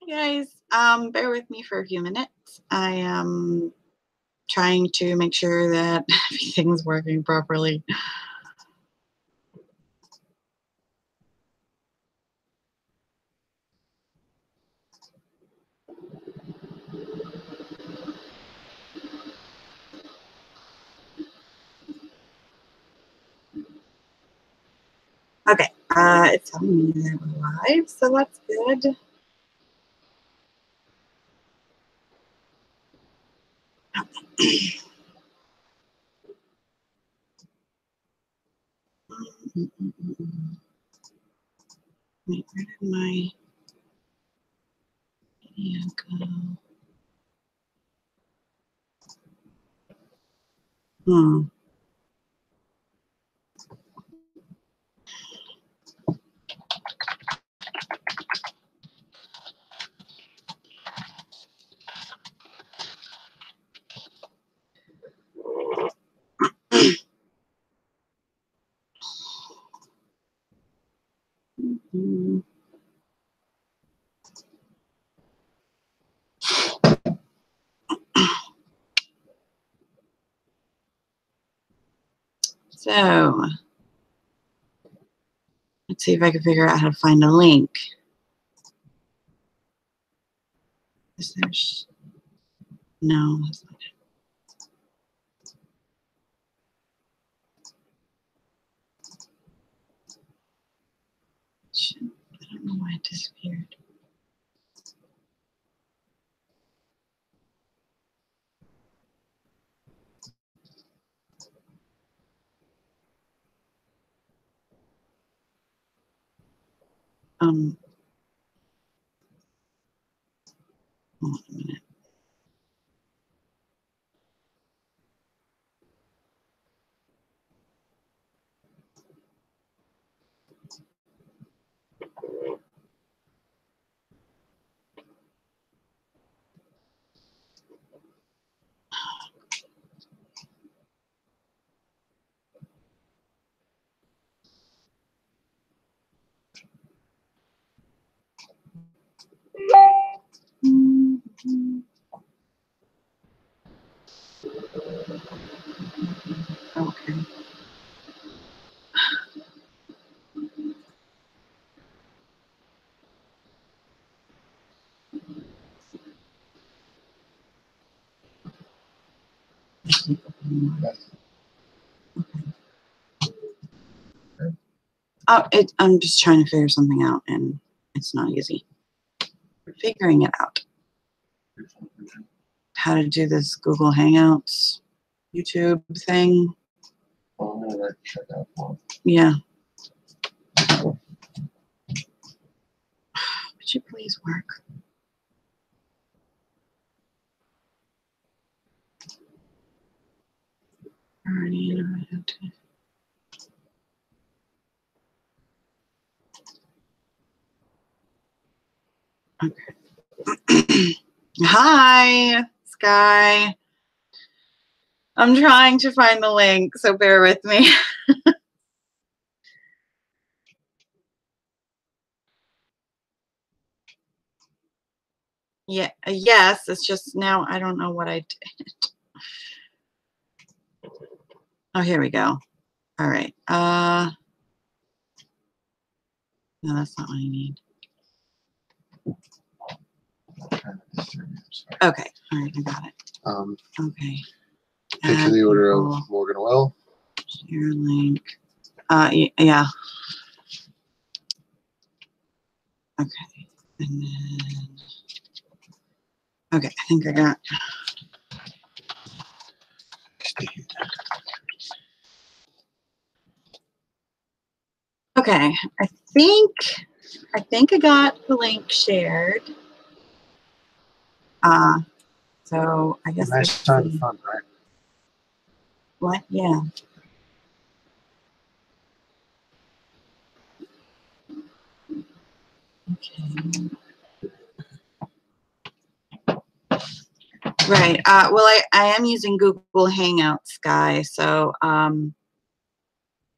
Guys, bear with me for a few minutes. I am trying to make sure that everything's working properly. Okay, it's telling me that we're live, so that's good. Wait, where did my video go? Hmm. So, let's see if I can figure out how to find a link. Is there? No, that's not it. Shit, I don't know why it disappeared. Hold on a minute. Okay. Oh, I'm just trying to figure something out, and it's not easy. We're figuring it out. How to do this Google Hangouts YouTube thing. Oh, I'm gonna check out one. Yeah. Would you please work? I already know how to. Okay. Hi, Sky. I'm trying to find the link, so bear with me. Yeah, yes, it's just now I don't know what I did. Oh, here we go. All right. No, that's not what I need. Okay. All right, I got it. Okay. Take to the order of Morgan Well. Share link. Yeah. Okay. And then. Okay, I think I got. Okay, I think I got the link shared. So I guess. Nice time fun, right? What? Yeah. Okay. Right. Well, I am using Google Hangouts, Sky. So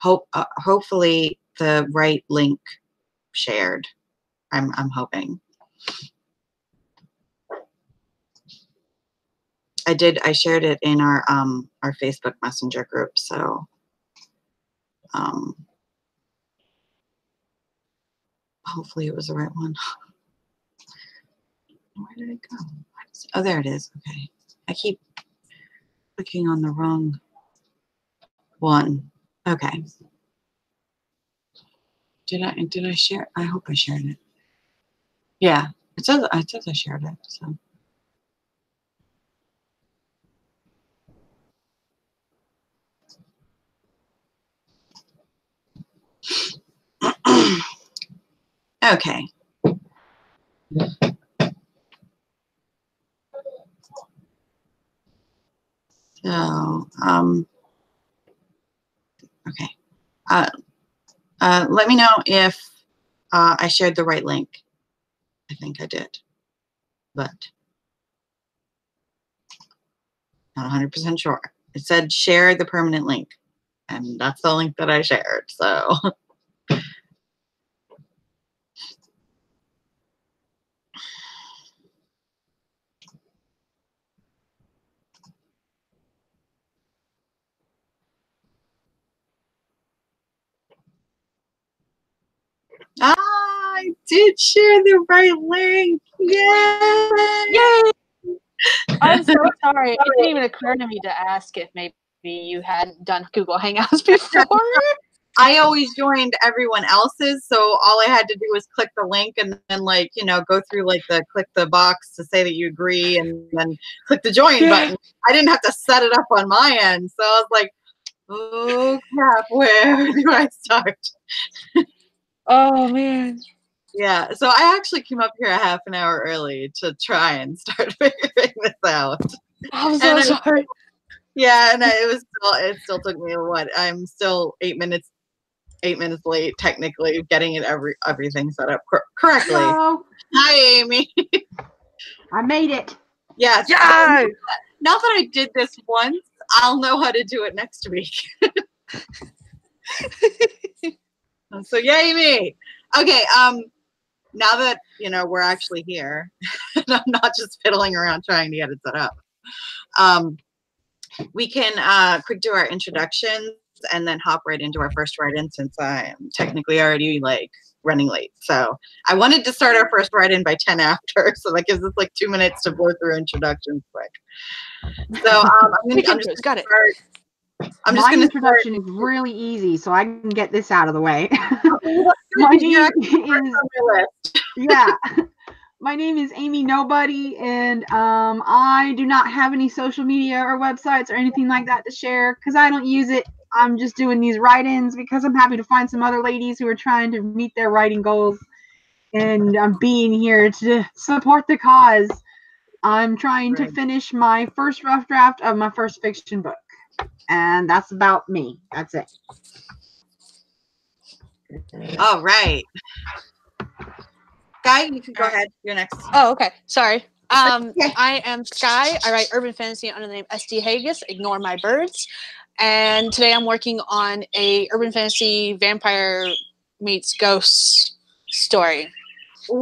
hopefully the right link shared. I'm hoping. I shared it in our Facebook Messenger group. So hopefully it was the right one. Where did it go? Oh, there it is. Okay. I keep clicking on the wrong one. Okay. Did I share? I hope I shared it. Yeah, it says I shared it. So. Okay. So, okay. Let me know if I shared the right link. I think I did, but not 100% sure. It said share the permanent link, and that's the link that I shared. So. I did share the right link. Yay! Yay! I'm so sorry. It didn't even occur to me to ask if maybe you hadn't done Google Hangouts before. I always joined everyone else's, so all I had to do was click the link and then, like, you know, go through like click the box to say that you agree and then click the join button. I didn't have to set it up on my end, so I was like, oh crap, where do I start? Oh man. Yeah, so I actually came up here a half an hour early to try and start figuring this out. I'm so sorry. Yeah, and it still took me I'm still 8 minutes late technically getting everything set up correctly. Hello. Hi, Amy. I made it. Yes. Yeah. Now that I did this once, I'll know how to do it next week. So yay me. Okay, now that we're actually here and I'm not just fiddling around trying to get it set up, we can quick do our introductions and then hop right into our first write-in since I am technically already running late. So I wanted to start our first write-in by 10 after, so that gives us 2 minutes to blow through introductions quick. So My introduction is really easy, so I can get this out of the way. My name is Amy Nobody, and I do not have any social media or websites or anything like that to share because I don't use it. I'm just doing these write-ins because I'm happy to find some other ladies who are trying to meet their writing goals, and I'm being here to support the cause. I'm trying to finish my first rough draft of my first fiction book, and that's about me. That's it. All right. Sky, you can go ahead. You're next. Oh, okay. Sorry. I am Sky. I write urban fantasy under the name SD Haggis. Ignore my birds. And today I'm working on a urban fantasy vampire meets ghosts story.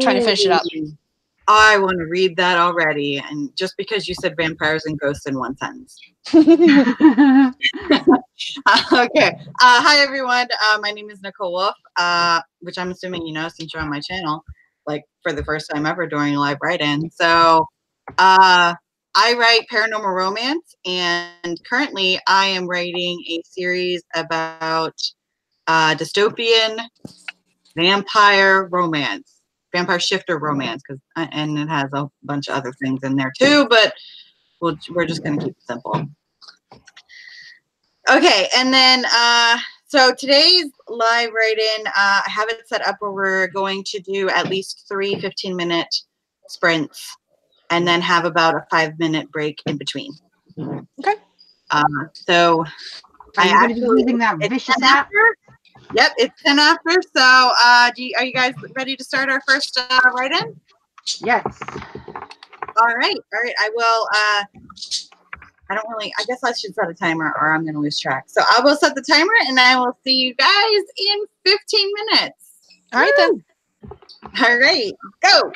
Trying to finish it up. I want to read that already, and just because you said vampires and ghosts in one sentence. Okay. Hi, everyone. My name is Nicole Wolf, which I'm assuming you know since you're on my channel, for the first time ever during a live write-in. So I write paranormal romance, and currently I am writing a series about dystopian vampire romance, vampire shifter romance, and it has a bunch of other things in there too, but we're just going to keep it simple. Okay, and then so today's live write-in, I have it set up where we're going to do at least 3 15-minute sprints and then have about a 5-minute break in between. Okay. So are you going to be using that vicious app? Yep, it's 10 after. So are you guys ready to start our first write-in? Yes. All right. I will. I guess I should set a timer or I'm going to lose track. So I will set the timer and I will see you guys in 15 minutes. All right, then. All right, go.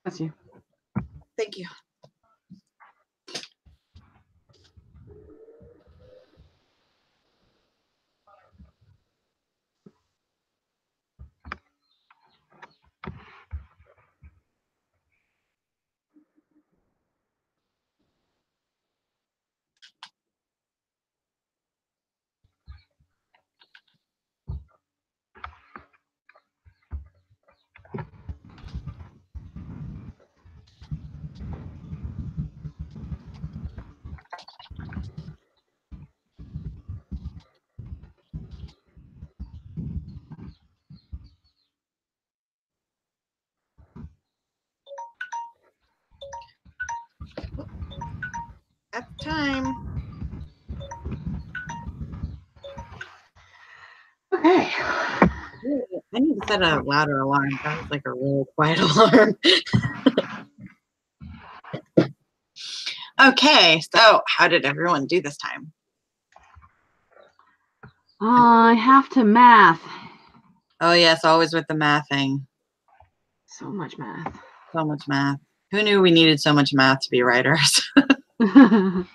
That's you. Thank you. At the time. Okay. I need to set a louder alarm. That was like a really quiet alarm. Okay, so how did everyone do this time? I have to math. Oh yes, always with the mathing. So much math. So much math. Who knew we needed so much math to be writers? I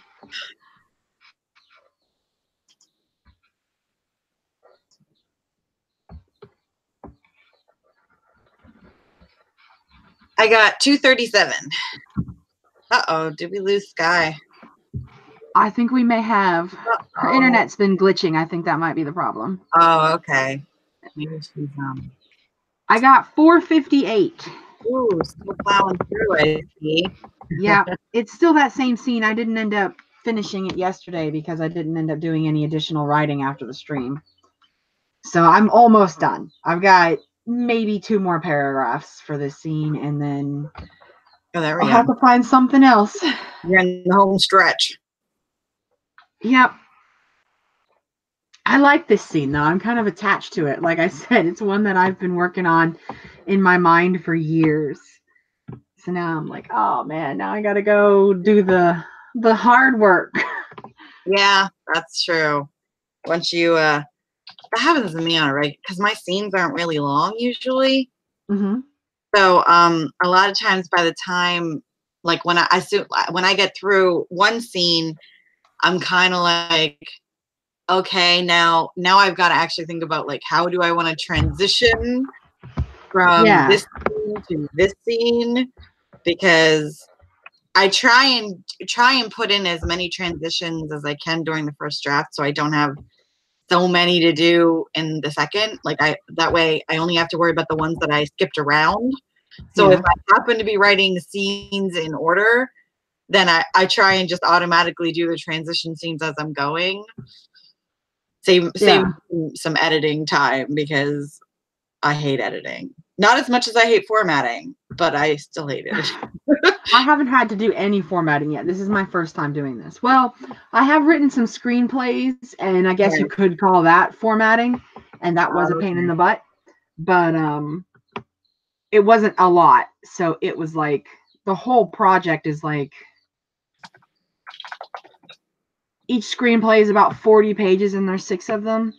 got 237. Uh-oh, did we lose Sky? I think we may have. Her internet's been glitching. I think that might be the problem. Oh, okay. Maybe she's I got 458. Ooh, still plowing through, I see. Yeah, it's still that same scene. I didn't end up finishing it yesterday because I didn't end up doing any additional writing after the stream. So I'm almost done. I've got maybe 2 more paragraphs for this scene, and then Oh, there we I'll go. have to find something else. You're in the home stretch. Yep. I like this scene though. I'm kind of attached to it. Like I said, it's one that I've been working on in my mind for years. So now I'm like, oh man, now I gotta go do the hard work. Yeah, that's true. Once you that happens to me on a regular, because my scenes aren't really long usually. Mm-hmm. So a lot of times by the time, like when when I get through one scene, I'm kind of like, okay, now I've got to actually think about like how do I want to transition from this scene to this scene, because I try and put in as many transitions as I can during the first draft, so I don't have so many to do in the second. Like that way I only have to worry about the ones that I skipped around. So if I happen to be writing scenes in order, then I try and just automatically do the transition scenes as I'm going. Save some editing time because I hate editing. Not as much as I hate formatting, but I still hate it. I haven't had to do any formatting yet. This is my first time doing this. Well, I have written some screenplays, and I guess you could call that formatting, and that was a pain in the butt. But it wasn't a lot. So it was like the whole project is like each screenplay is about 40 pages and there's 6 of them.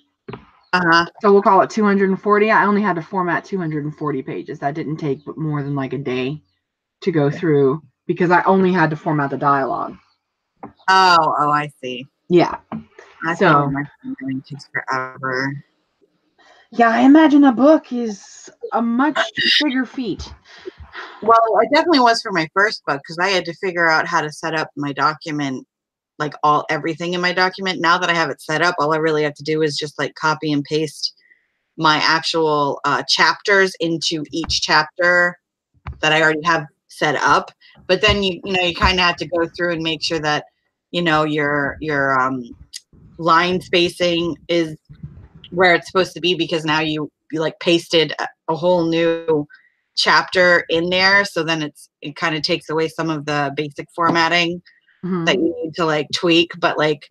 So we'll call it 240. I only had to format 240 pages. That didn't take more than like a day to go through because I only had to format the dialogue. Oh, I see. Yeah. I feel like my takes forever. Yeah, I imagine a book is a much bigger feat. Well, it definitely was for my first book because I had to figure out how to set up my document, like everything in my document. Now that I have it set up, all I really have to do is just like copy and paste my actual chapters into each chapter that I already have set up. But then you kind of have to go through and make sure that your line spacing is where it's supposed to be, because now you like pasted a whole new chapter in there, so then it kind of takes away some of the basic formatting that you need to like tweak. But like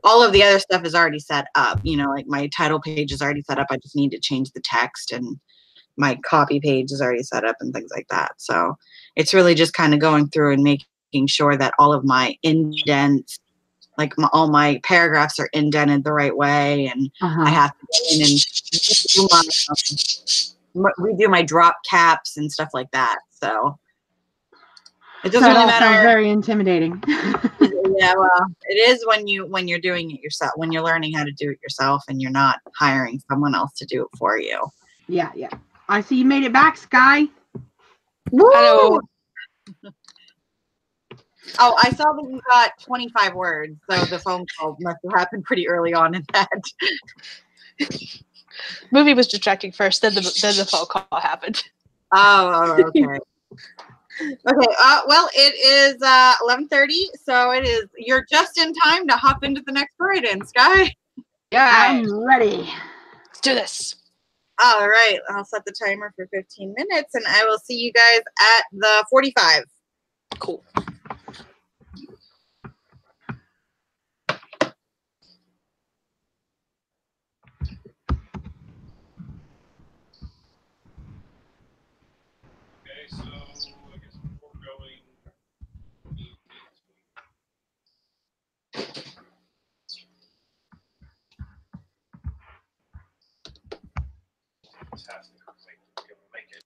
all of the other stuff is already set up, like my title page is already set up. I just need to change the text, and my copy page is already set up and things like that. So it's really just kind of going through and making sure that all of my indents, like all my paragraphs are indented the right way, and I have to go in and redo my drop caps and stuff like that. So it doesn't really matter. Sounds very intimidating. Yeah, well, it is when you're doing it yourself, when you're learning how to do it yourself, and you're not hiring someone else to do it for you. Yeah. I see you made it back, Sky. Woo! Hello. Oh, I saw that you got 25 words, so the phone call must have happened pretty early on in that. Movie was distracting first, then the phone call happened. Oh, okay. Okay. Well, it is 11:30, so you're just in time to hop into the next write-in, Sky. Yeah, I'm ready. Let's do this. All right, I'll set the timer for 15 minutes, and I will see you guys at the 45. Cool. So I guess before going, fantastic to be able to make it.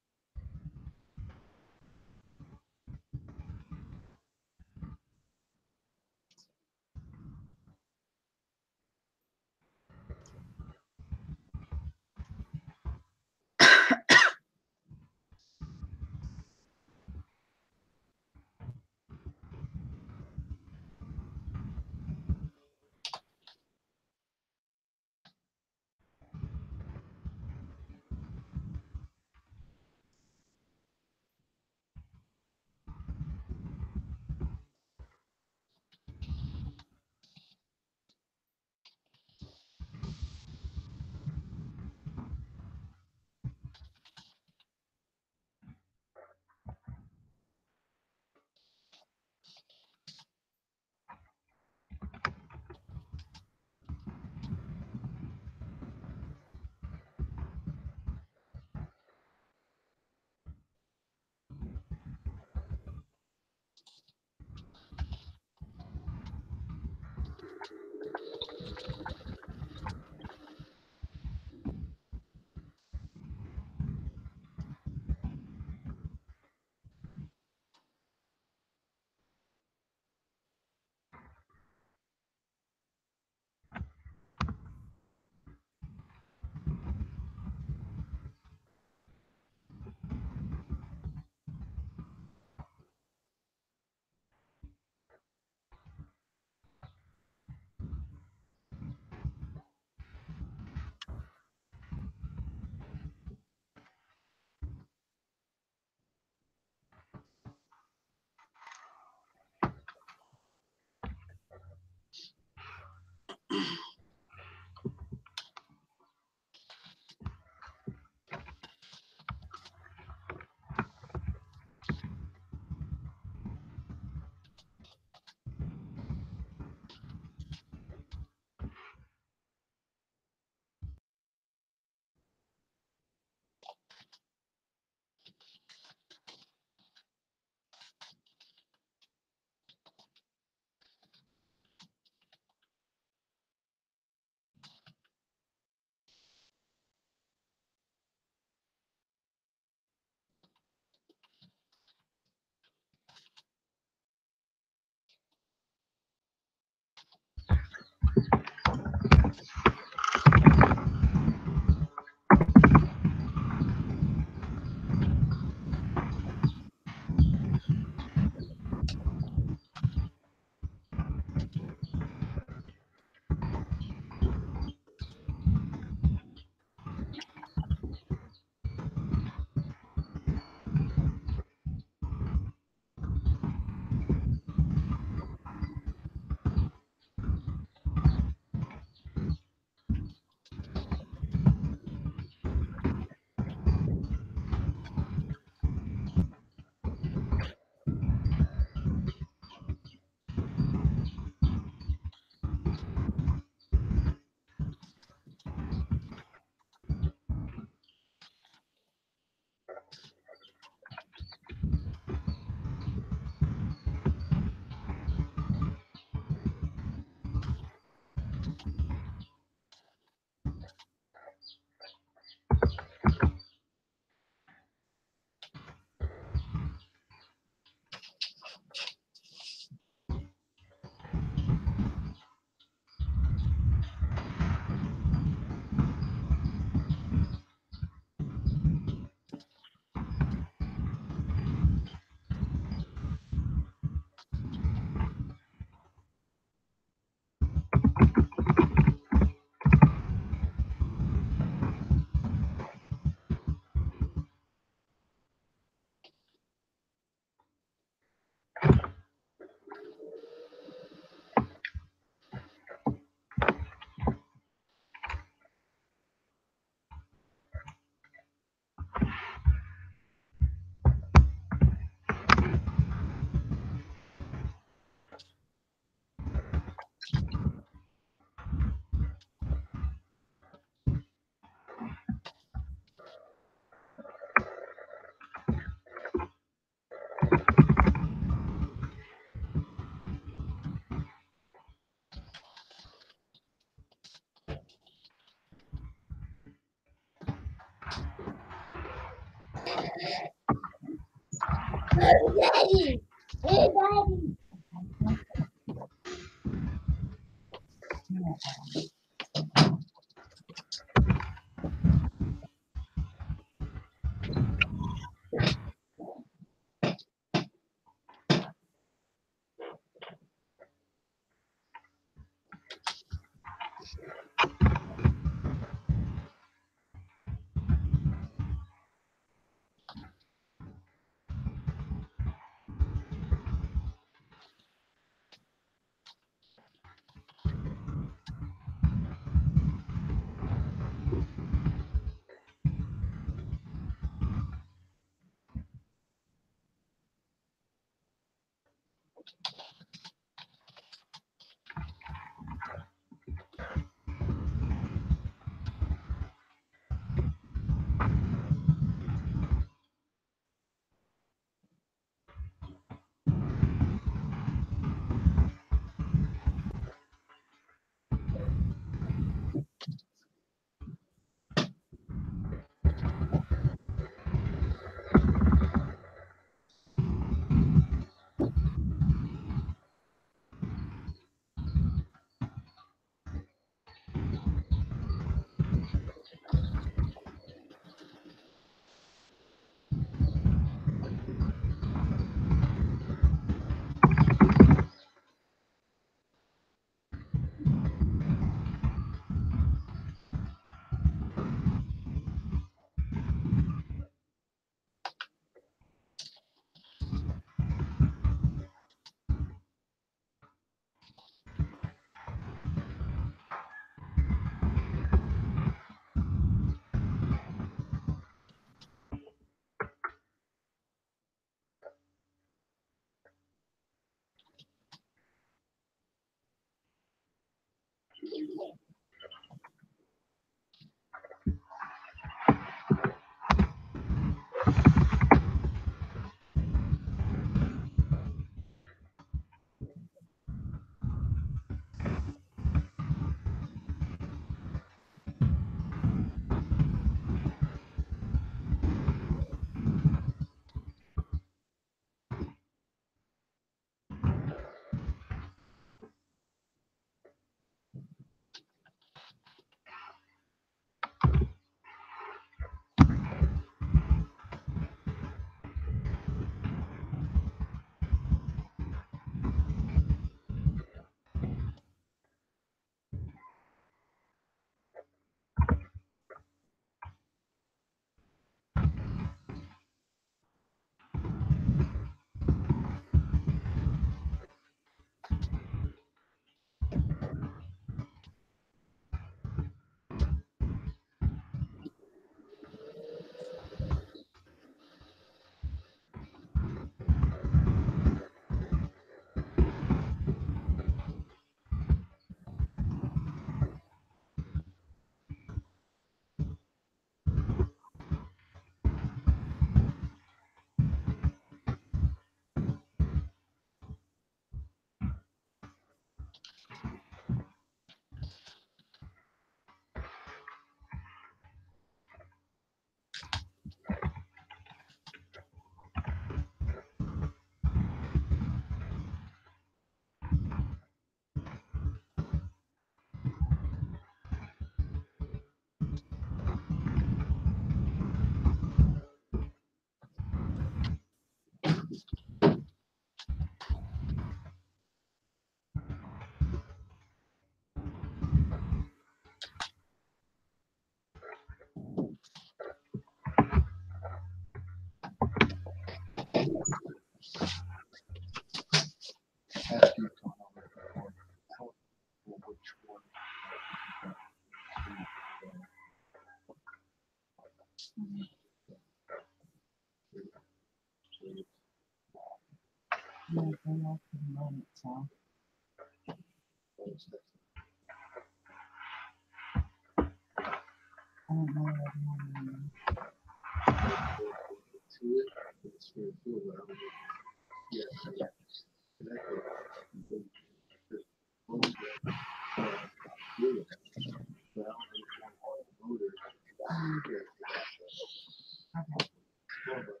Okay.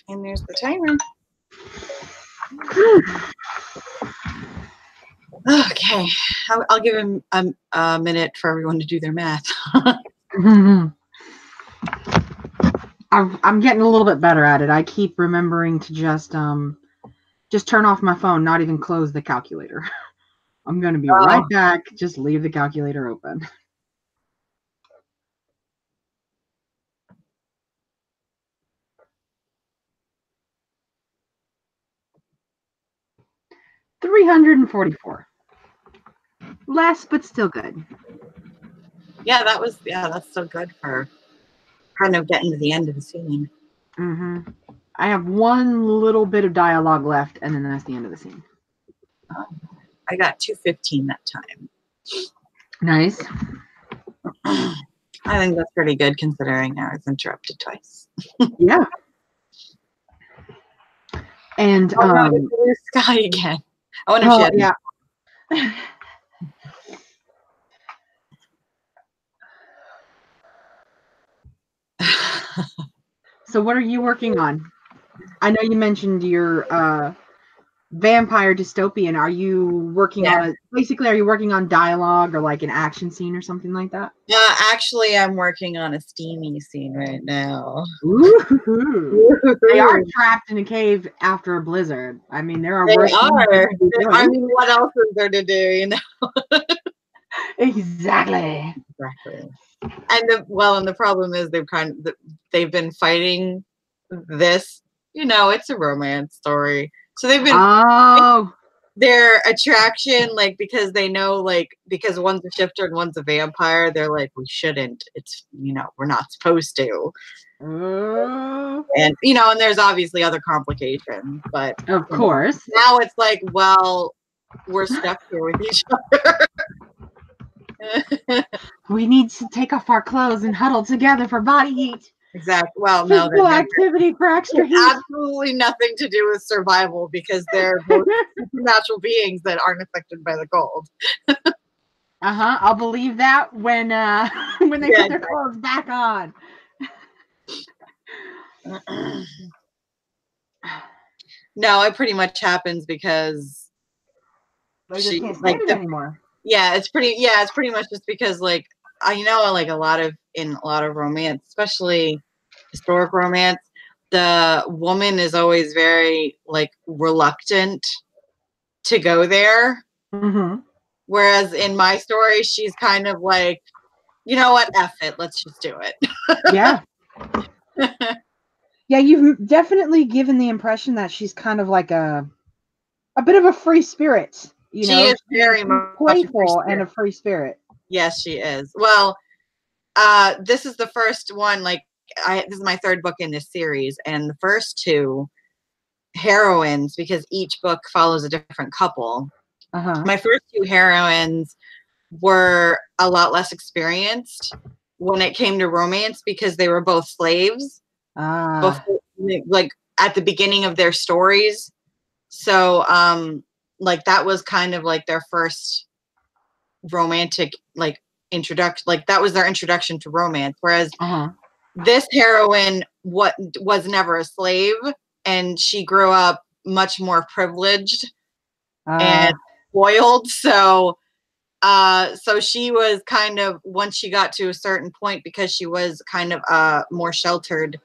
And there's the timer. Okay, I'll give him a minute for everyone to do their math. I'm getting a little bit better at it. I keep remembering to just turn off my phone, not even close the calculator. I'm gonna be right back. Just leave the calculator open. $344. Less, but still good. Yeah, that's so good for kind of getting to the end of the scene. Mm-hmm. I have one little bit of dialogue left, and then that's the end of the scene. I got 215 that time. Nice. I think that's pretty good considering I was interrupted twice. Yeah. And there's Sky again. I wonder if she had yeah. So what are you working on? I know you mentioned your vampire dystopian. Are you working on basically are you working on dialogue or like an action scene or something like that? Actually, I'm working on a steamy scene right now. Ooh. They are trapped in a cave after a blizzard. I mean, there are worse things to do. I mean, what else is there to do, you know? Exactly. And the problem is they've been fighting this, you know, it's a romance story. So they've been their attraction, like, because they know, like, because one's a shifter and one's a vampire, they're like, we shouldn't. It's, you know, we're not supposed to. And, you know, and there's obviously other complications, but of course. Now it's like, well, we're stuck here with each other. We need to take off our clothes and huddle together for body heat. Exactly. Well, no, physical activity for extra heat. Absolutely nothing to do with survival because they're both supernatural beings that aren't affected by the cold. I'll believe that when they put their clothes back on. No, it pretty much happens because they just can't stand it anymore. Yeah, it's pretty much just because, like, you know, like in a lot of romance, especially historic romance, the woman is always very, like, reluctant to go there. Mm-hmm. Whereas in my story, she's kind of like, you know what, F it, let's just do it. Yeah. Yeah, you've definitely given the impression that she's kind of like a bit of a free spirit. You know, she is very playful and a free spirit. Yes, she is. Well, this is the first one. Like, this is my third book in this series, and the first two heroines, because each book follows a different couple. My first two heroines were a lot less experienced when it came to romance because they were both slaves like at the beginning of their stories. So like that was kind of like their first romantic like introduction, like that was their introduction to romance, whereas this heroine was never a slave, and she grew up much more privileged and spoiled. So so she was kind of, once she got to a certain point, because she was kind of more sheltered,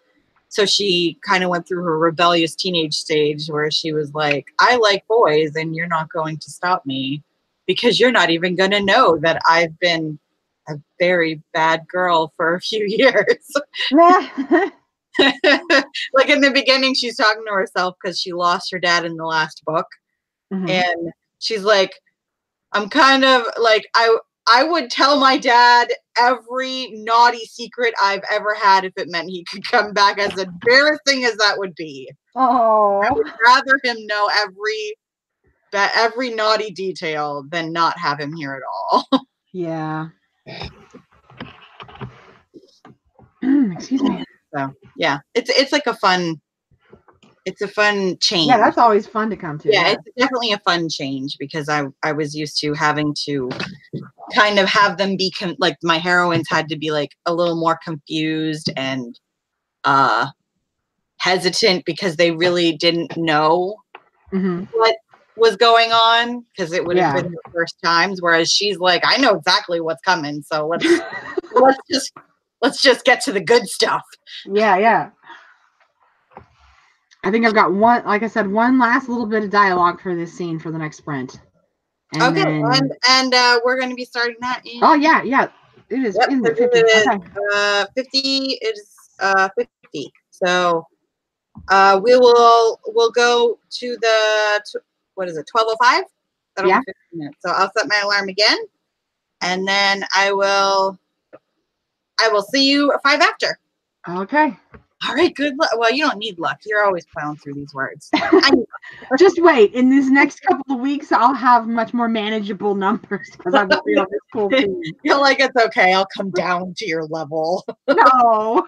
so she kind of went through her rebellious teenage stage where she was like, I like boys and you're not going to stop me, because you're not even going to know that I've been a very bad girl for a few years. Like in the beginning, she's talking to herself because she lost her dad in the last book. And she's like, I'm kind of like, I would tell my dad every naughty secret I've ever had if it meant he could come back, as embarrassing as that would be. I would rather him know every naughty detail than not have him here at all. Yeah. Excuse me. So yeah, it's like a fun change. Yeah, that's always fun to come to. Yeah, it's definitely a fun change, because I was used to having to kind of have them be like, my heroines had to be like a little more confused and hesitant, because they really didn't know what was going on, because it would have been the first times, whereas she's like, I know exactly what's coming, so let's just get to the good stuff. Yeah. I think I've got one, like I said, one last little bit of dialogue for this scene for the next sprint. And okay, then, and we're going to be starting that in. Oh yeah, it is. Yep, Isn't it 50? it is, Okay. 50. It is 50. So we'll go to the what is it, 12:05? That'll be 15 minutes. So I'll set my alarm again, and then I will see you 5 after. Okay. All right, good luck. Well, you don't need luck. You're always plowing through these words. Just wait. In these next couple of weeks, I'll have much more manageable numbers, because I'm going to this cool thing. You're like, it's okay. I'll come down to your level. No.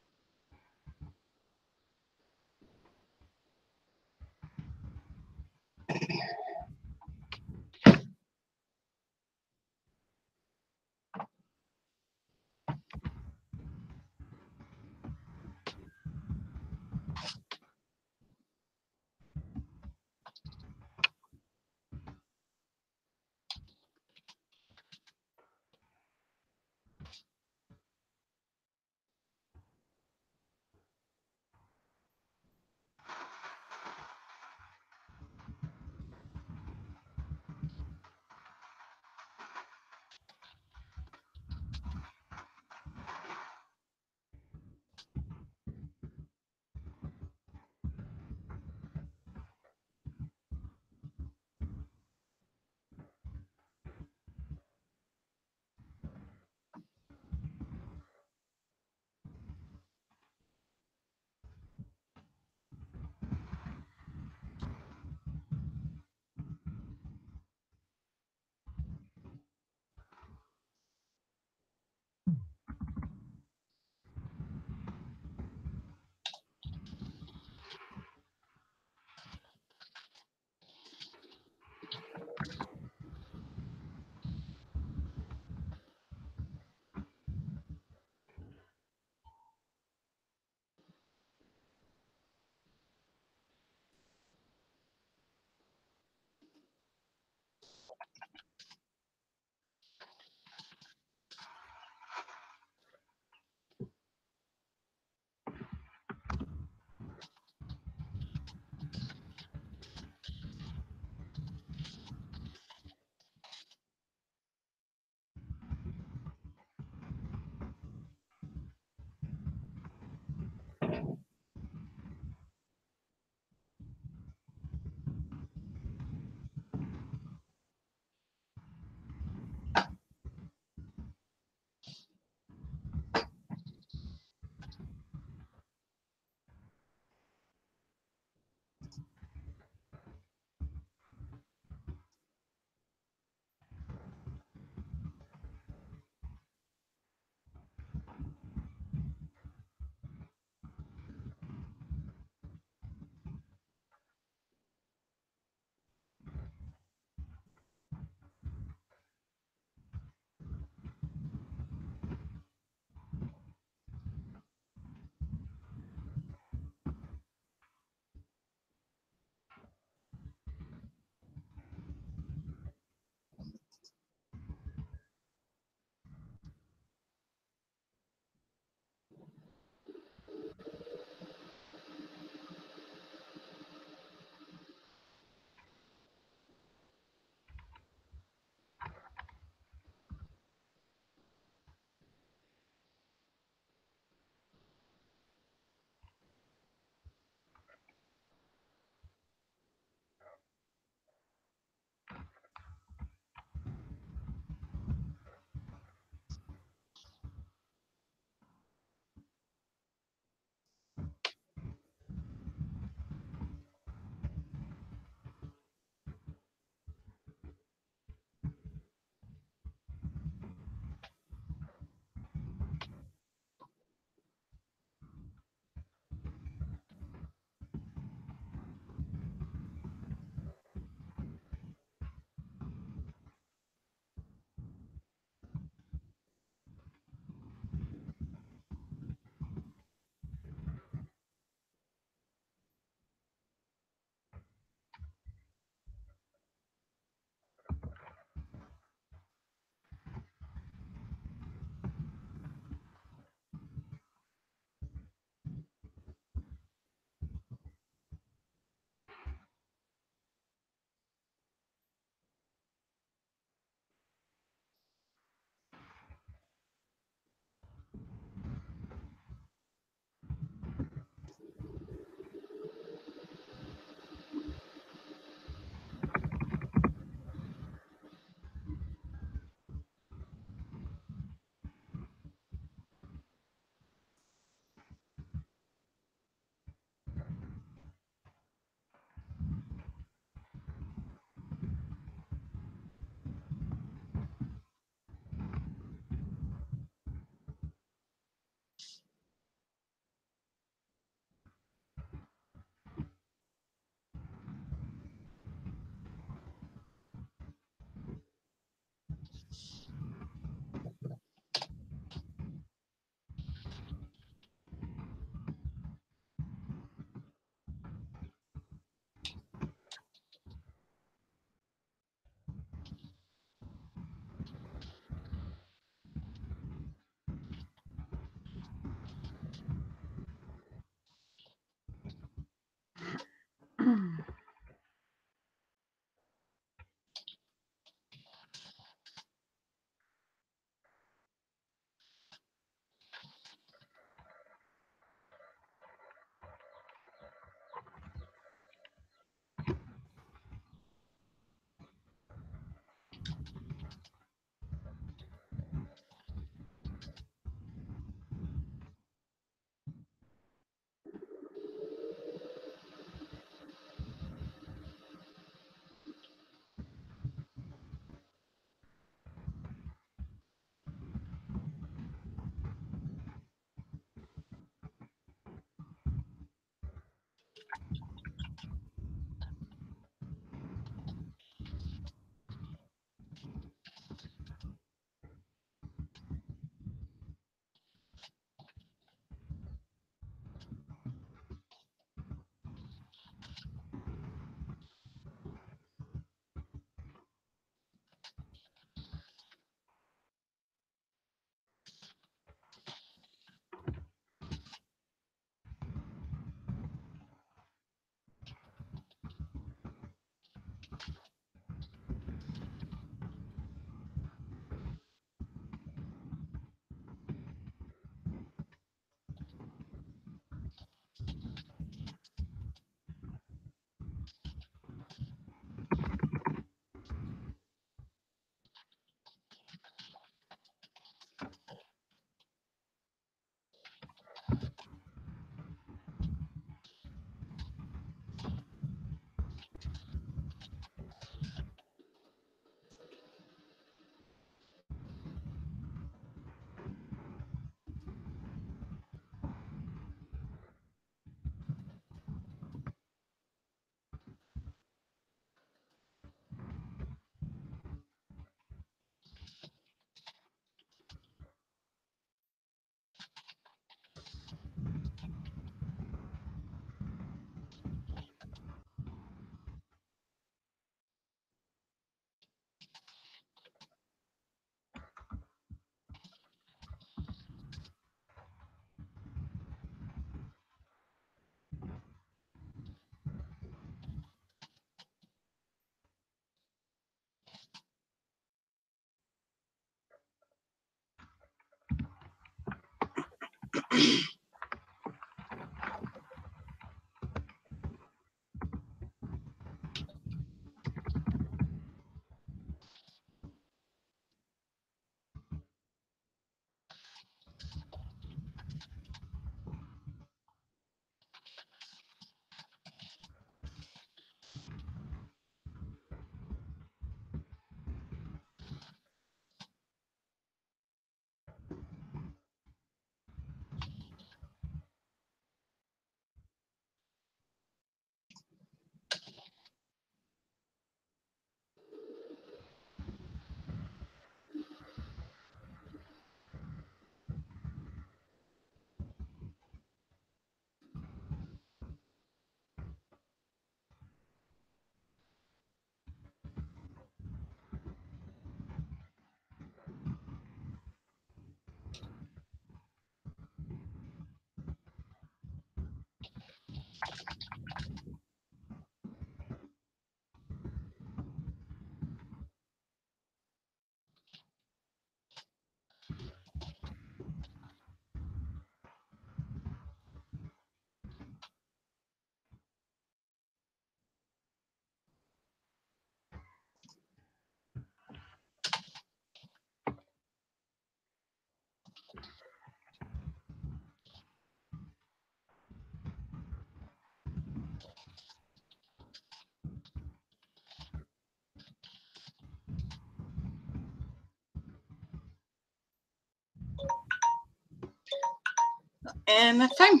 And that's time.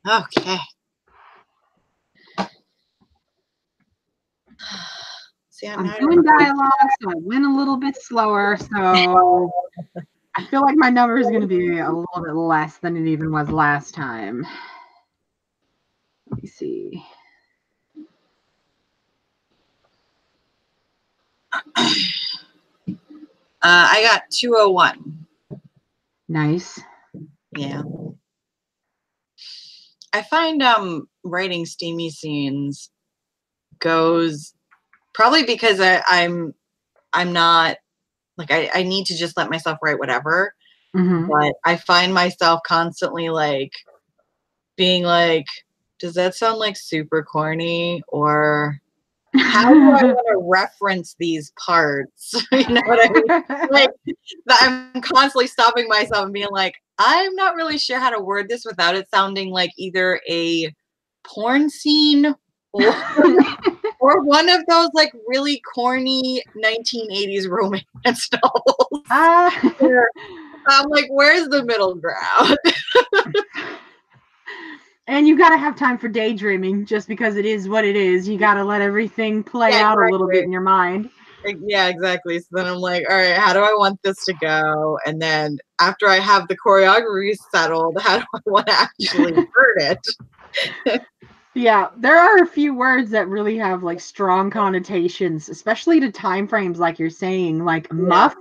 Okay. See, I'm doing dialogue, so I went a little bit slower. So I feel like my number is going to be a little bit less than it even was last time. Let me see. I got 201. Nice. Yeah. I find writing steamy scenes goes probably because I'm not like I need to just let myself write whatever. Mm-hmm. But I find myself constantly like being like, does that sound like super corny? Or how do I want to reference these parts? You know what I mean? Like I'm constantly stopping myself and being like, I'm not really sure how to word this without it sounding like either a porn scene or one of those like really corny 1980s romance novels. I'm like, where's the middle ground? And you got to have time for daydreaming just because it is what it is. You got to let everything play out a little bit in your mind. Yeah, exactly. So then I'm like, all right, how do I want this to go? And then after I have the choreography settled, how do I want to actually word it? Yeah, there are a few words that really have like strong connotations, especially to time frames like you're saying. Like muff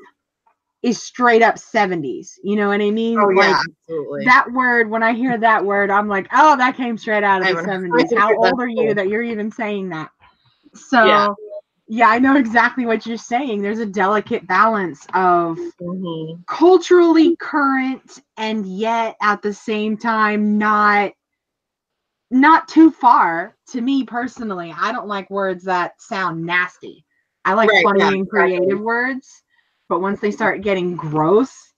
is straight up 70s. You know what I mean? Oh, like, yeah, absolutely. That word, when I hear that word, I'm like, oh, that came straight out of the 70s. How old are you that you're even saying that? So, yeah, I know exactly what you're saying. There's a delicate balance of culturally current and yet at the same time not too far. To me personally, I don't like words that sound nasty. I like funny and creative words, but once they start getting gross,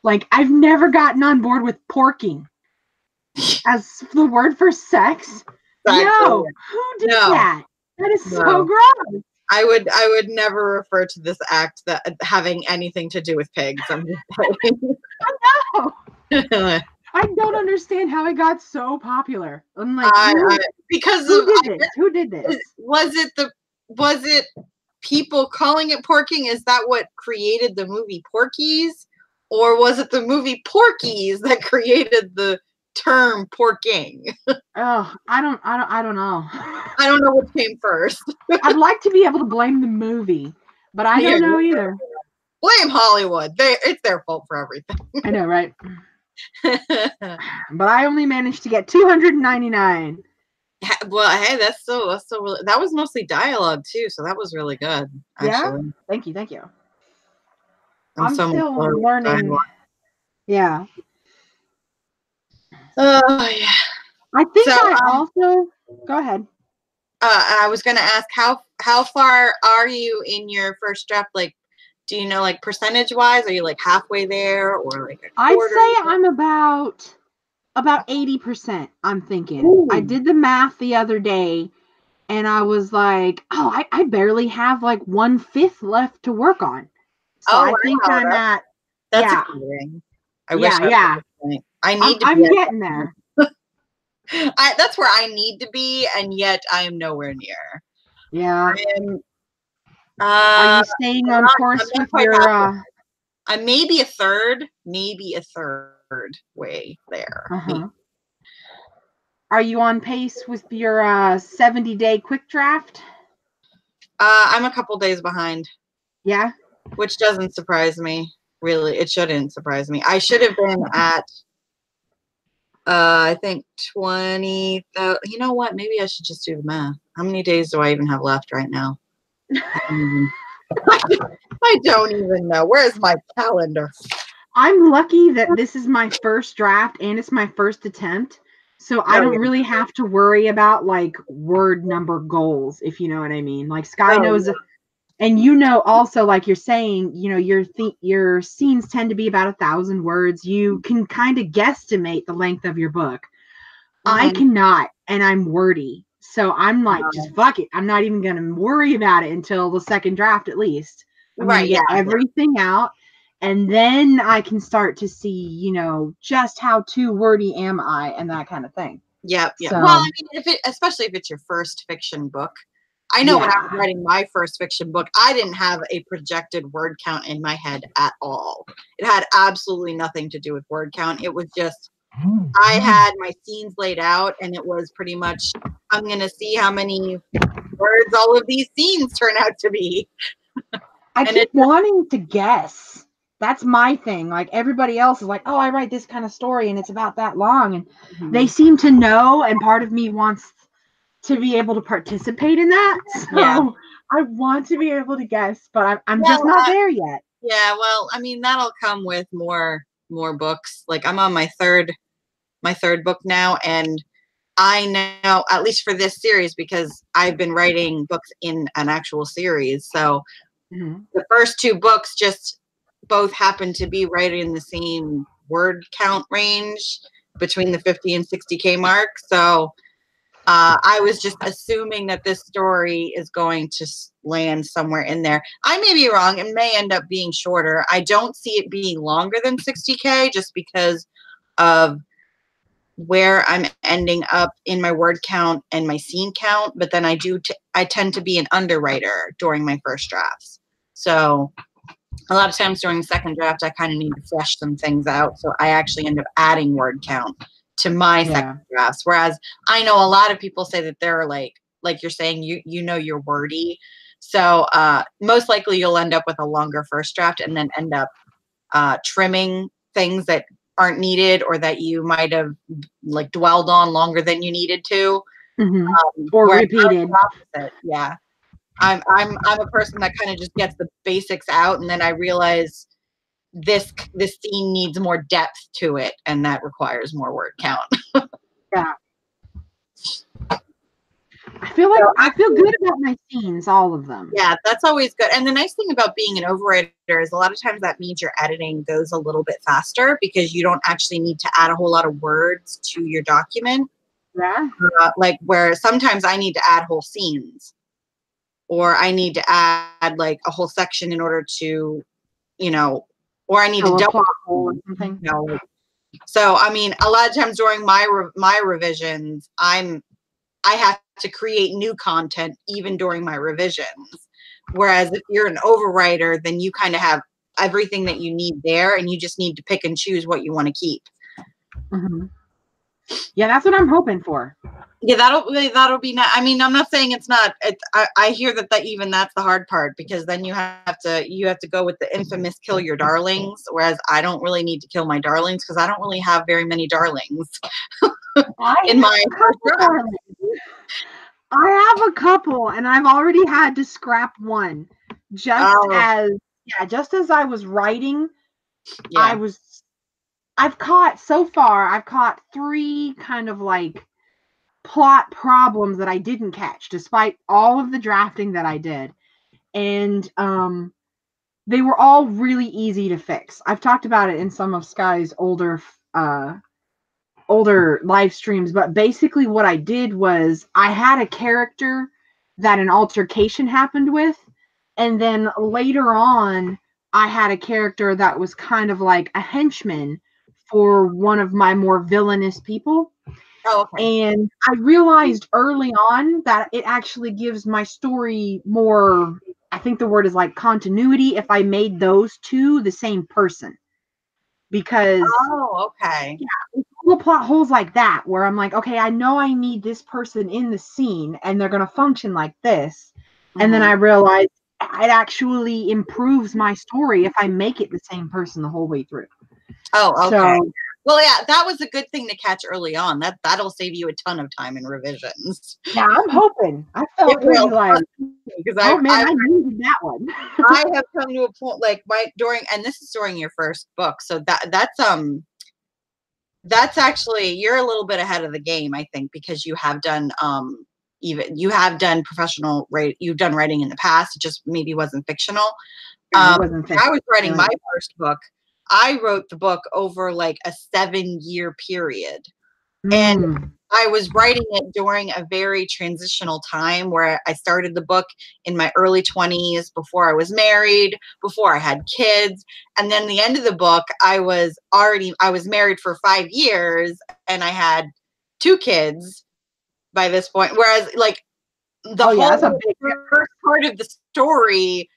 like I've never gotten on board with porking as the word for sex. No, who did that? That is so gross. I would never refer to this act that having anything to do with pigs. I'm just saying. I know. I don't understand how it got so popular. I'm like, who did this? Was it people calling it porking? Is that what created the movie Porky's, or was it the movie Porky's that created the term porking? Oh, I don't know. I don't know what came first. I'd like to be able to blame the movie, but I don't know either. Blame Hollywood. It's their fault for everything. I know, right? But I only managed to get 299. Well, hey, that's still really, that was mostly dialogue too, so that was really good. Actually. Yeah. Thank you. I'm so much still slower. learning. Yeah. Oh yeah. I think So, I also go ahead. I was gonna ask how far are you in your first draft? Like, do you know, like, percentage wise? Are you like halfway there or like a I'd quarter? say I'm about 80%, I'm thinking. Ooh. I did the math the other day and I was like, oh, I barely have like 1/5 left to work on. So I think wow, I'm at that's yeah. exciting. I wish I Yeah. was at this point. I need to I'm be at getting there. that's where I need to be, and yet I am nowhere near. Yeah. I am. Are you staying on course I'm not with quite your halfway. I'm maybe a third way there. uh-huh. Are you on pace with your 70-day quick draft? I'm a couple days behind. Yeah. Which doesn't surprise me. Really, it shouldn't surprise me. I should have been at I think 20. You know what? Maybe I should just do the math. How many days do I even have left right now? I don't even know. Where's my calendar? I'm lucky that this is my first draft and it's my first attempt. So I don't really have to worry about like word number goals, if you know what I mean. Like Sky knows, and you know also, like you're saying, you know, your scenes tend to be about 1,000 words. You can kind of guesstimate the length of your book. I cannot, and I'm wordy. So I'm like, just fuck it. I'm not even gonna worry about it until the second draft at least. I'm gonna get everything out. And then I can start to see, you know, just how too wordy am I and that kind of thing. Yep. So, well, I mean, especially if it's your first fiction book. I know when I was writing my first fiction book, I didn't have a projected word count in my head at all. It had absolutely nothing to do with word count. It was just, I had my scenes laid out, and it was pretty much, I'm going to see how many words all of these scenes turn out to be. I keep wanting to guess. That's my thing. Like everybody else is like, oh, I write this kind of story and it's about that long. And they seem to know. And part of me wants to be able to participate in that. So I want to be able to guess, but I'm just not there yet. Yeah. Well, I mean, that'll come with more books. Like I'm on my third book now. And I know, at least for this series, because I've been writing books in an actual series. So the first two books just both happen to be right in the same word count range between the 50 and 60K mark. So I was just assuming that this story is going to land somewhere in there. I may be wrong. It may end up being shorter. I don't see it being longer than 60K just because of where I'm ending up in my word count and my scene count. But then I tend to be an underwriter during my first drafts. So a lot of times during the second draft, I kind of need to flesh some things out. So I actually end up adding word count to my second drafts. Whereas I know a lot of people say that they're like you're saying, you know, you're wordy. So most likely you'll end up with a longer first draft and then end up trimming things that aren't needed or that you might have like dwelled on longer than you needed to. Or repeated. Yeah. I'm a person that kind of just gets the basics out, and then I realize this scene needs more depth to it, and that requires more word count. Yeah. I feel good about my scenes, all of them. Yeah, that's always good. And the nice thing about being an overwriter is a lot of times that means your editing goes a little bit faster because you don't actually need to add a whole lot of words to your document. Yeah. Like where sometimes I need to add whole scenes. Or I need to add like a whole section in order to, you know, or I need to double or something. You know, so I mean, a lot of times during my revisions, I have to create new content even during my revisions. Whereas if you're an overwriter, then you kind of have everything that you need there, and you just need to pick and choose what you want to keep. Yeah, that's what I'm hoping for. Yeah, that'll be nice. I mean, I'm not saying it's not. I hear that even that's the hard part, because then you have to go with the infamous kill your darlings. Whereas I don't really need to kill my darlings because I don't really have very many darlings in my first draft. I have a couple, and I've already had to scrap one just as Yeah, just as I was writing, Yeah. I've caught 3 kind of like plot problems that I didn't catch despite all of the drafting that I did. And they were all really easy to fix. I've talked about it in some of Sky's older live streams, but basically what I did was I had a character that an altercation happened with, and then later on I had a character that was kind of like a henchman for one of my more villainous people. Oh, okay. And I realized early on that it actually gives my story more, I think the word is like continuity, if I made those two the same person. Because Oh, okay. little plot holes like that where I'm like, okay, I know I need this person in the scene and they're going to function like this. And then I realized it actually improves my story if I make it the same person the whole way through. Oh, okay. So, well, yeah, that was a good thing to catch early on. That'll save you a ton of time in revisions. yeah, I'm hoping. I felt pretty like, because oh man, I needed that one. I have come to a point like and this is during your first book, so that's actually, you're a little bit ahead of the game, I think, because you have done professional you've done writing in the past. It just maybe wasn't fictional. I was writing my first book. I wrote the book over like a 7-year period. And I was writing it during a very transitional time where I started the book in my early 20s, before I was married, before I had kids. And then the end of the book, I was married for 5 years and I had 2 kids by this point. Whereas like the first part of the story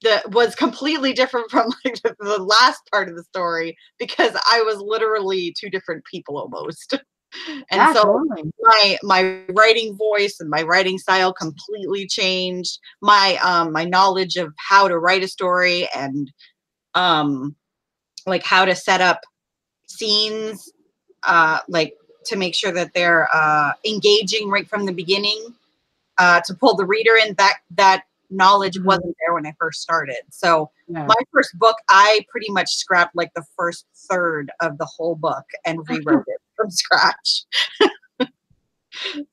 that was completely different from like the last part of the story, because I was literally 2 different people almost. And yeah, so totally. my writing voice and my writing style completely changed. My knowledge of how to write a story and like how to set up scenes, like to make sure that they're engaging right from the beginning, to pull the reader in. That knowledge wasn't there when I first started. So my first book, I pretty much scrapped like the first third of the whole book and rewrote it from scratch.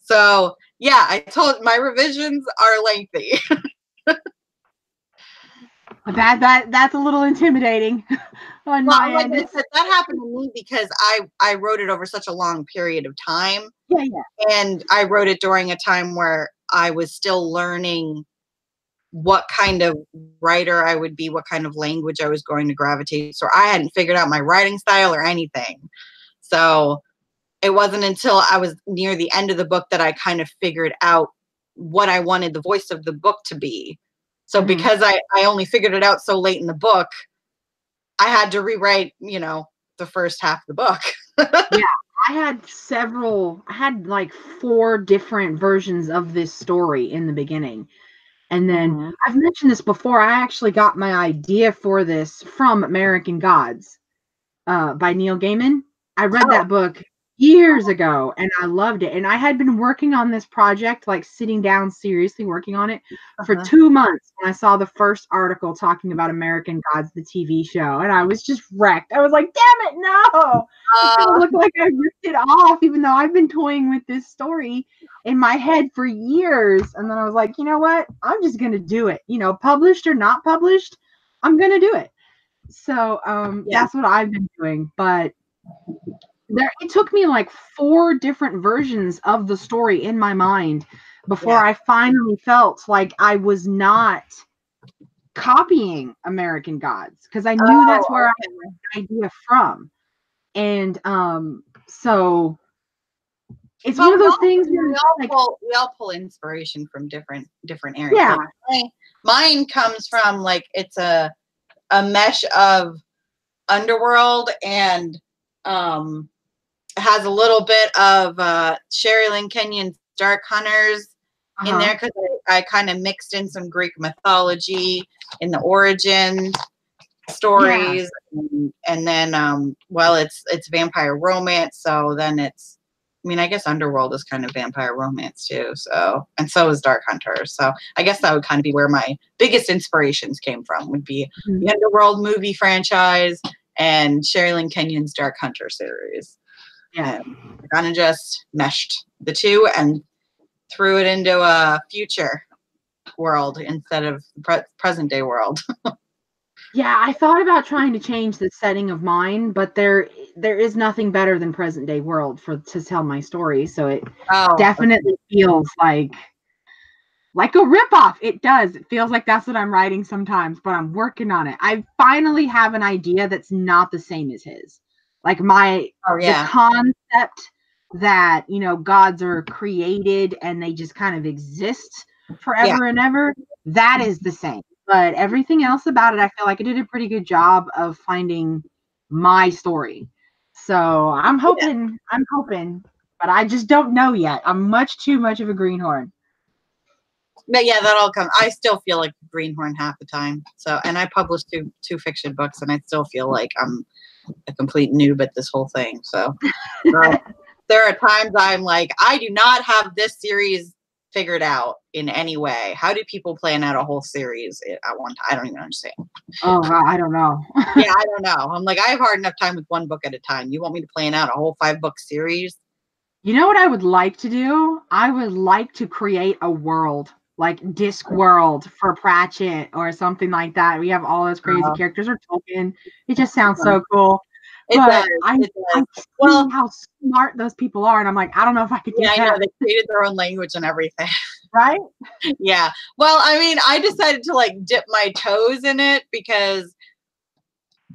So yeah, I told my revisions are lengthy. That's a little intimidating on my like end. I said, that happened to me because I wrote it over such a long period of time. Yeah. And I wrote it during a time where I was still learning what kind of writer I would be, what kind of language I was going to gravitate. So I hadn't figured out my writing style or anything. So it wasn't until I was near the end of the book that I kind of figured out what I wanted the voice of the book to be. So because I only figured it out so late in the book, I had to rewrite, the first half of the book. Yeah, I had like 4 different versions of this story in the beginning. And then I've mentioned this before. I actually got my idea for this from American Gods by Neil Gaiman. I read that book years ago and I loved it. And I had been working on this project, like sitting down seriously working on it for 2 months when I saw the first article talking about American Gods, the TV show. And I was just wrecked. I was like, damn it, no. It looked like I ripped it off, even though I've been toying with this story in my head for years. And then I was like, you know what? I'm just going to do it. Published or not published, I'm going to do it. So that's what I've been doing. But it took me like 4 different versions of the story in my mind before I finally felt like I was not copying American Gods, because I knew that's where I had the idea from. And so it's one of those things where we all pull inspiration from different areas. Yeah. Like mine comes from like, it's a mesh of underworld and has a little bit of Sherry Lynn Kenyon's Dark Hunters in there, because I kind of mixed in some Greek mythology in the origin stories, and then it's vampire romance, so then it's mean, I guess Underworld is kind of vampire romance too. So, and so is Dark Hunter. So I guess that would kind of be where my biggest inspirations came from, would be the Underworld movie franchise and Sherilyn Kenyon's Dark Hunter series. Yeah. And I kind of just meshed the two and threw it into a future world instead of present day world. Yeah, I thought about trying to change the setting of mine, but there is nothing better than present day world to tell my story. So it definitely feels like a ripoff. It does. It feels like that's what I'm writing sometimes, but I'm working on it. I finally have an idea that's not the same as his. Like the concept that, you know, gods are created and they just kind of exist forever and ever, that is the same. But everything else about it, I feel like I did a pretty good job of finding my story. So I'm hoping, but I just don't know yet. I'm much too much of a greenhorn. But yeah, that all comes. I still feel like a greenhorn half the time. So, and I published two fiction books, and I still feel like I'm a complete noob at this whole thing. So there are times I'm like, I do not have this series figured out in any way. How do people plan out a whole series at one time? I don't even understand. Oh, I don't know. Yeah, I don't know. I'm like, I have hard enough time with one book at a time. You want me to plan out a whole 5-book series? You know what I would like to do? I would like to create a world, like Discworld for Pratchett or something like that. We have all those crazy characters or Tolkien. It just sounds so cool. It does. I see how smart those people are, and I'm like, I don't know if I could do that. I know, they created their own language and everything. Right? Yeah. Well, I mean, I decided to like dip my toes in it because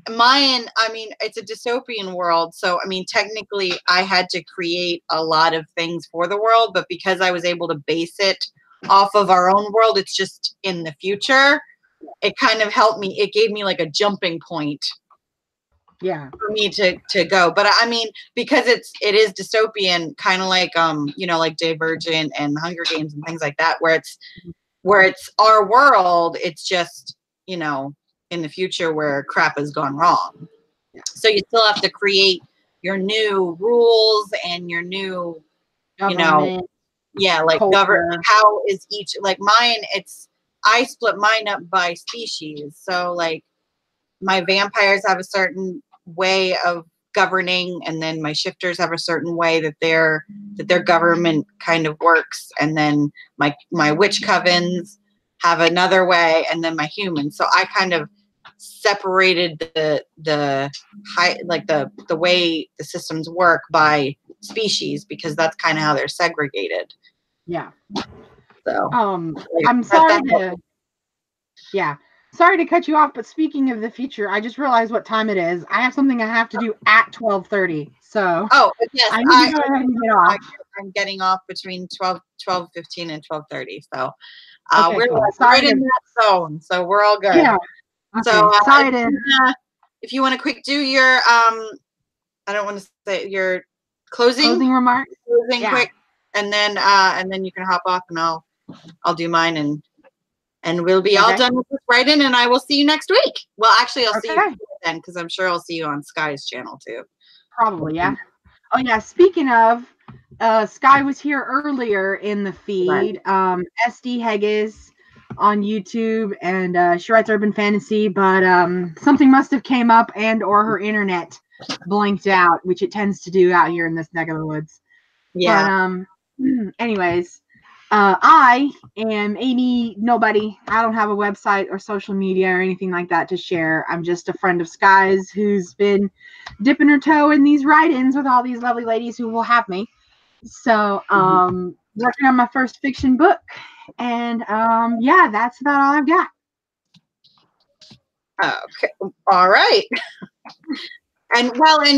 it's a dystopian world. So, I mean, technically I had to create a lot of things for the world, but because I was able to base it off of our own world, it's just in the future. It kind of helped me. It gave me like a jumping point. Yeah. For me to go. But I mean, because it is dystopian, kind of like like Divergent and Hunger Games and things like that, where it's our world, it's just, in the future where crap has gone wrong. Yeah. So you still have to create your new rules and your new Government, government. How is each, like mine, I split mine up by species. So like my vampires have a certain way of governing, and then my shifters have a certain way that their government kind of works, and then my witch covens have another way, and then my humans. So I kind of separated the way the systems work by species, because that's kind of how they're segregated. Yeah. So I'm sorry Sorry to cut you off, but speaking of the future, I just realized what time it is. I have something I have to do at 12:30. So yes, I need to go ahead and get off. I'm getting off between 12:15 and 12:30. So Okay, we're cool. right in that zone. So we're all good. Yeah. Okay. So sorry to if you want to quick do your I don't want to say your closing remarks. Quick, and then you can hop off, and I'll do mine, and we'll be all done with this write-in, and I will see you next week. Well, actually, I'll see you then, because I'm sure I'll see you on Sky's channel too. Probably, yeah. Oh yeah. Speaking of, Sky was here earlier in the feed. Right. SD Haggis on YouTube, and she writes urban fantasy, but something must have came up, and or her internet blinked out, which it tends to do out here in this neck of the woods. Yeah. But anyways. I am Amy Nobody. I don't have a website or social media or anything like that to share. I'm just a friend of Sky's who's been dipping her toe in these write-ins with all these lovely ladies who will have me. So, working on my first fiction book. And, that's about all I've got. Okay. All right. And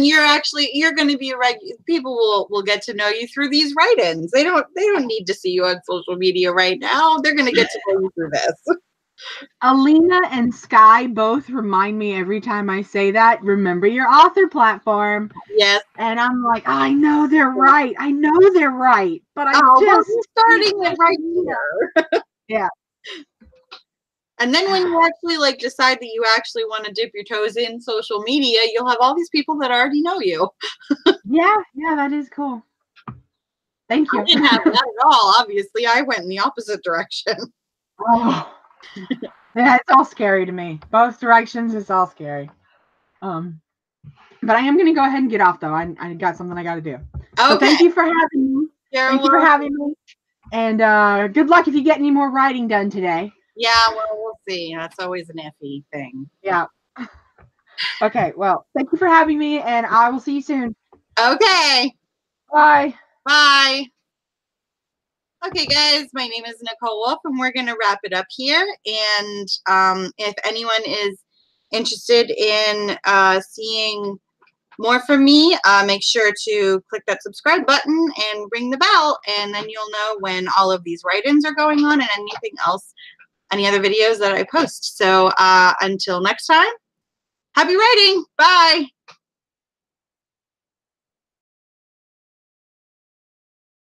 you're going to be a regular. People will get to know you through these write-ins. They don't need to see you on social media right now. They're going to get to know you through this. Alina and Sky both remind me every time I say that, remember your author platform. Yes. And I'm like, I know they're right. But we're starting it right here. Yeah. And then when you actually decide that you actually want to dip your toes in social media, you'll have all these people that already know you. Yeah, that is cool. Thank you. I didn't have that at all. Obviously, I went in the opposite direction. Oh, yeah, it's all scary to me. Both directions, it's all scary. But I am going to go ahead and get off, though. I got something I got to do. So Okay. thank you for having me. Thank you for having me. And good luck if you get any more writing done today. Yeah, well, we'll see. That's always an iffy thing. Yeah. Okay, well, thank you for having me, and I will see you soon. Okay. Bye. Bye. Okay, guys, my name is Nicole Wolf, and we're going to wrap it up here. And if anyone is interested in seeing more from me, make sure to click that subscribe button and ring the bell, and then you'll know when all of these write-ins are going on and anything else, any other videos that I post. So until next time, happy writing. Bye.